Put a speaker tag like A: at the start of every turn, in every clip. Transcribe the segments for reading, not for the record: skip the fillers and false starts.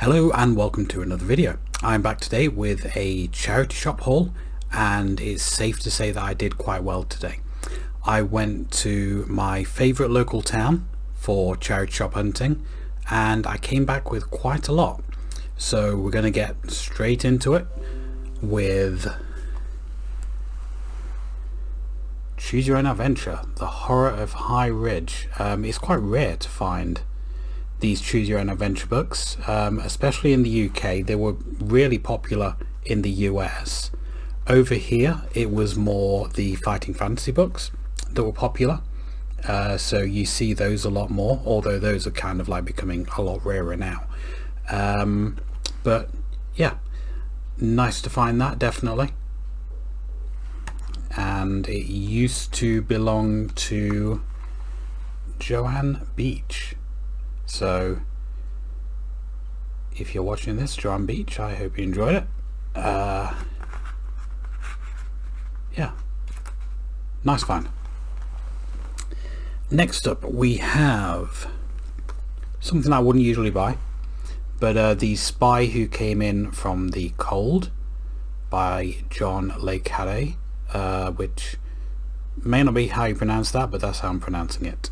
A: Hello and welcome to another video. I'm back today with a charity shop haul, and it's safe to say that I did quite well today. I went to my favourite local town for charity shop hunting and I came back with quite a lot. So we're going to get straight into it with Choose Your Own Adventure, The Horror of High Ridge. It's quite rare to find these Choose Your Own Adventure books, especially in the UK. They were really popular in the US. Over here it was more the fighting fantasy books that were popular, so you see those a lot more, although those are kind of like becoming a lot rarer now. But yeah, nice to find that, definitely. And it used to belong to Joanne Beach. So if you're watching this, Joanne Beach, I hope you enjoyed it. Yeah, nice find. Next up we have something I wouldn't usually buy, but The Spy Who Came In From the Cold by John Le Carre, which may not be how you pronounce that, but that's how I'm pronouncing it.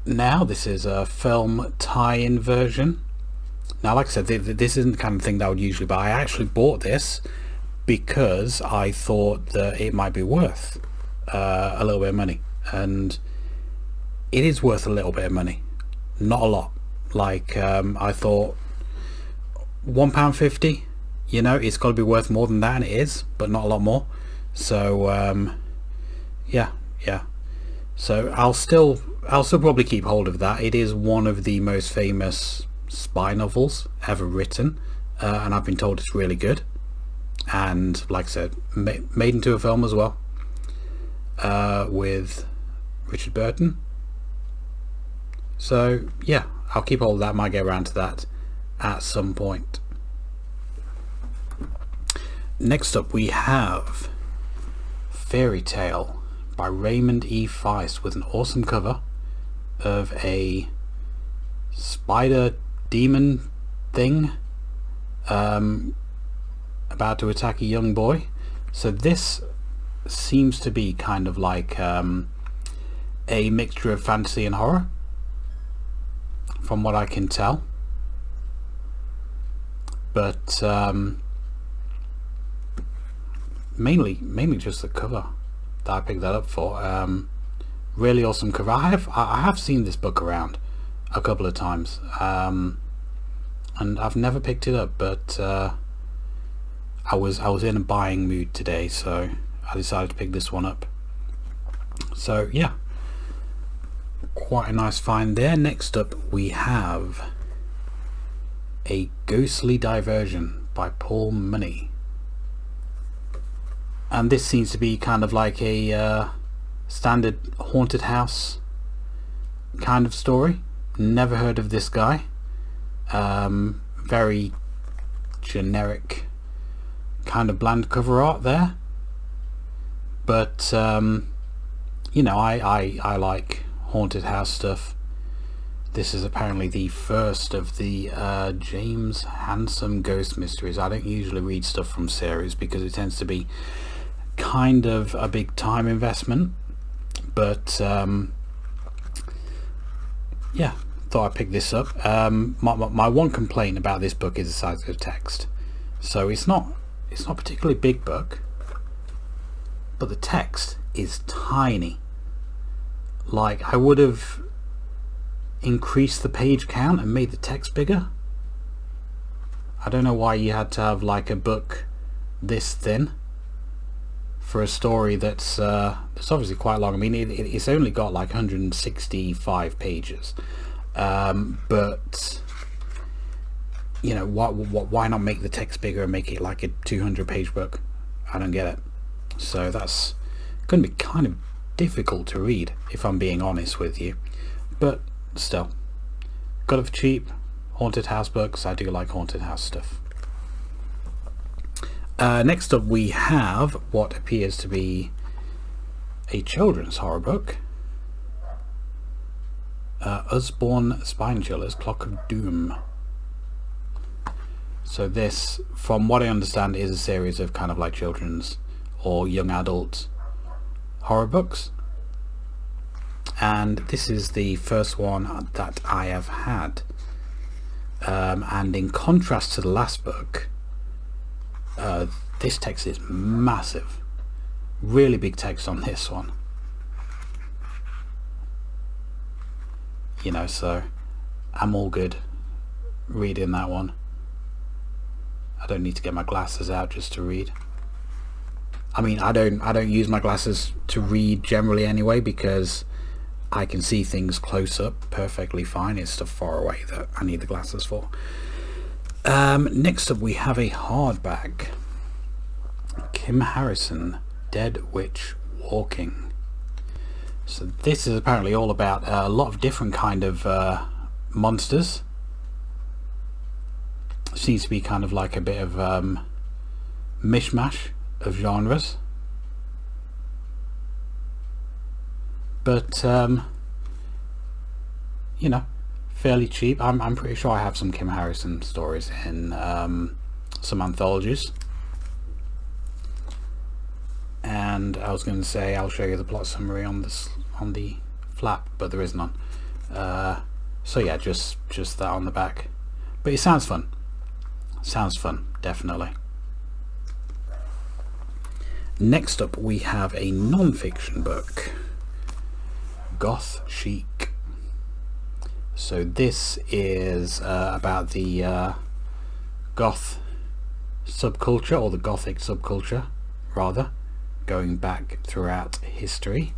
A: Now this is a film tie-in version. Now, like I said, this isn't the kind of thing that I would usually buy. I actually bought this because I thought that it might be worth a little bit of money, and it is worth a little bit of money, not a lot. Like I thought £1.50, you know, it's got to be worth more than that, and it is, but not a lot more. So yeah, so I'll still probably keep hold of that. It is one of the most famous spy novels ever written, and I've been told it's really good, and like I said, made into a film as well, with Richard Burton. So yeah, I'll keep hold of that. Might get around to that at some point. Next up we have Fairy Tale by Raymond E. Feist, with an awesome cover of a spider demon thing about to attack a young boy. So this seems to be kind of like a mixture of fantasy and horror, from what I can tell, but mainly just the cover that I picked that up for. Really awesome cover. I have seen this book around a couple of times, and I've never picked it up, but I was in a buying mood today, so I decided to pick this one up. So yeah, quite a nice find there. Next up we have A Ghostly Diversion by Paul Money, and this seems to be kind of like a standard haunted house kind of story. Never heard of this guy. Very generic kind of bland cover art there, but you know, I like haunted house stuff. This is apparently the first of the James Handsome Ghost Mysteries. I don't usually read stuff from series because it tends to be kind of a big time investment, but yeah, thought I'd pick this up. My one complaint about this book is the size of the text. So it's not a particularly big book, but the text is tiny. Like, I would have increased the page count and made the text bigger. I don't know why you had to have like a book this thin for a story that's obviously quite long. I mean, it's only got like 165 pages, but you know, why not make the text bigger and make it like a 200-page book? I don't get it. So that's going to be kind of difficult to read, if I'm being honest with you, but still, got it for cheap. Haunted house books, I do like haunted house stuff. Next up we have what appears to be a children's horror book, Usborne Spine Chillers, Clock of Doom So this, from what I understand, is a series of kind of like children's or young adult horror books, and this is the first one that I have had, and in contrast to the last book, this text is massive, really big text on this one, you know, so I'm all good reading that one. I don't need to get my glasses out just to read. I mean, I don't use my glasses to read generally anyway, because I can see things close up perfectly fine. It's stuff far away that I need the glasses for. Next up we have a hardback, Kim Harrison, Dead Witch Walking. So this is apparently all about a lot of different kind of monsters. Seems to be kind of like a bit of mishmash of genres, but you know, fairly cheap. I'm pretty sure I have some Kim Harrison stories in some anthologies, and I was going to say I'll show you the plot summary on this, on the flap, but there is none. So yeah, just that on the back, but it sounds fun. Sounds fun, definitely. Next up we have a non-fiction book, Goth Chic. So this is about the goth subculture, or the gothic subculture rather, going back throughout history.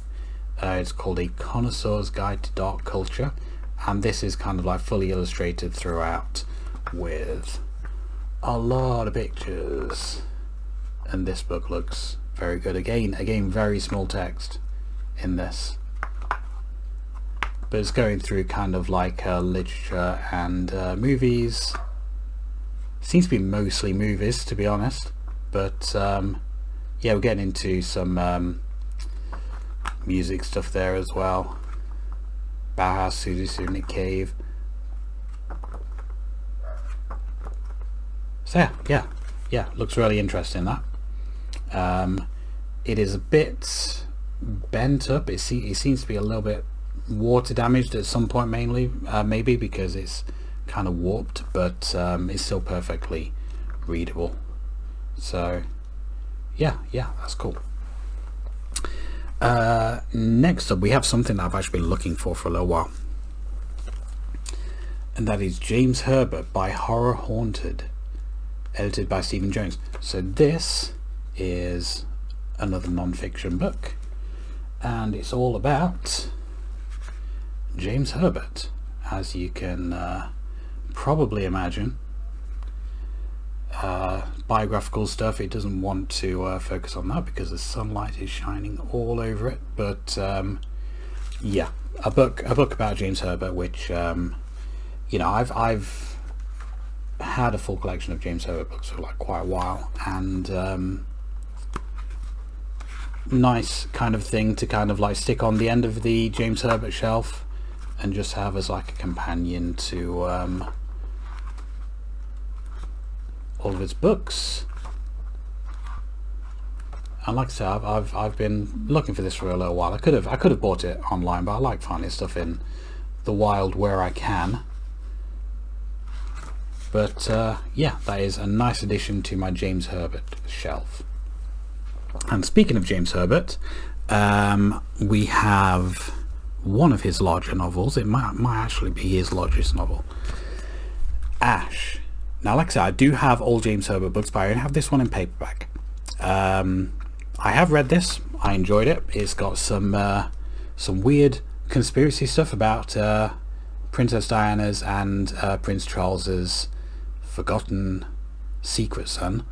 A: It's called A Connoisseur's Guide to Dark Culture, and this is kind of like fully illustrated throughout with a lot of pictures, and this book looks very good. Again very small text in this, but it's going through kind of like literature and movies. Seems to be mostly movies, to be honest, but yeah, we're getting into some music stuff there as well. Bauhaus, Suzu, Nick Cave. So yeah, looks really interesting, that. It is a bit bent up. It seems to be a little bit water damaged at some point, mainly maybe because it's kind of warped, but it's still perfectly readable. So yeah, that's cool. Next up we have something that I've actually been looking for a little while, and that is James Herbert by Horror Haunted, edited by Stephen Jones. So this is another non-fiction book, and it's all about James Herbert, as you can probably imagine. Biographical stuff, it doesn't want to focus on that because the sunlight is shining all over it, but yeah, a book about James Herbert, which you know, I've had a full collection of James Herbert books for like quite a while, and nice kind of thing to kind of like stick on the end of the James Herbert shelf and just have as like a companion to all of his books. And like I said, I've been looking for this for a little while. I could have bought it online, but I like finding stuff in the wild where I can. But yeah, that is a nice addition to my James Herbert shelf. And speaking of James Herbert, we have one of his larger novels. It might actually be his largest novel, Ash. Now, like I said, I do have all James Herbert books, but I only have this one in paperback. I have read this. I enjoyed it. It's got some weird conspiracy stuff about Princess Diana's and Prince Charles's forgotten secret son.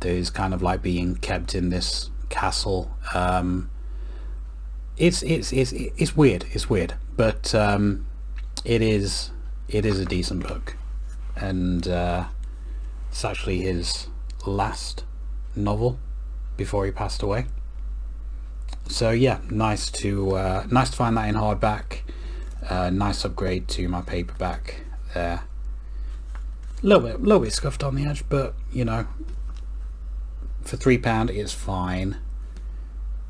A: There's kind of like being kept in this castle. It's weird. It's weird, but it is a decent book, and it's actually his last novel before he passed away. So yeah, nice to find that in hardback. Nice upgrade to my paperback there. little bit scuffed on the edge, but you know, for £3 it's fine.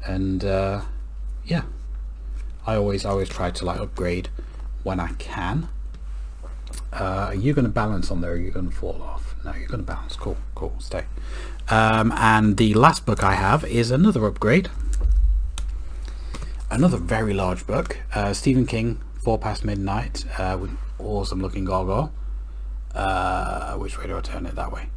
A: And yeah, I always try to like upgrade when I can. Are you going to balance on there, or are you going to fall off? No, you're going to balance. Cool, stay. And the last book I have is another upgrade, another very large book, Stephen King, 4 Past Midnight, with awesome looking gargoyle. Which way do I turn it? That way.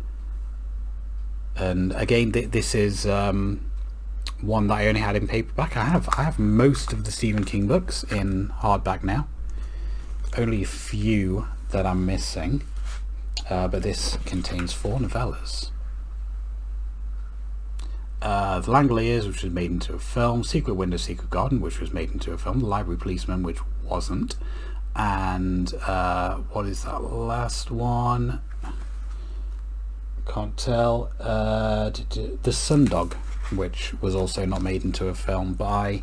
A: And again, this is one that I only had in paperback. I have most of the Stephen King books in hardback now, only a few that I'm missing, but this contains 4 novellas. The Langoliers, which was made into a film, Secret Window, Secret Garden, which was made into a film, The Library Policeman, which wasn't, and what is that last one? Can't tell. The Sundog, which was also not made into a film, but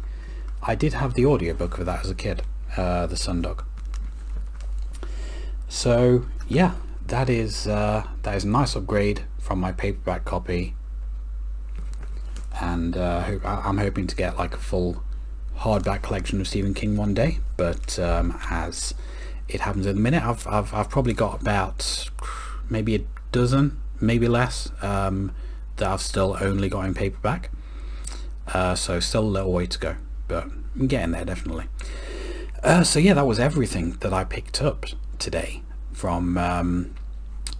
A: I did have the audiobook of that as a kid, The Sundog. So yeah, that is a nice upgrade from my paperback copy, and I'm hoping to get like a full hardback collection of Stephen King one day. But as it happens at the minute, I've probably got about maybe a dozen, maybe less, that I've still only got in paperback. So still a little way to go, but I'm getting there definitely. So yeah, that was everything that I picked up today from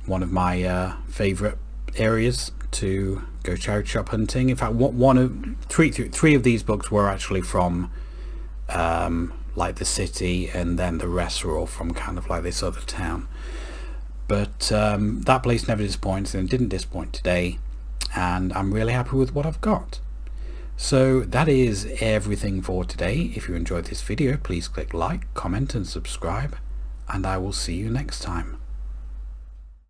A: one of my favorite areas to go charity shop hunting. In fact, three of these books were actually from like the city, and then the rest were all from kind of like this other town. But that place never disappoints, and it didn't disappoint today, and I'm really happy with what I've got. So that is everything for today. If you enjoyed this video, please click like, comment and subscribe, and I will see you next time.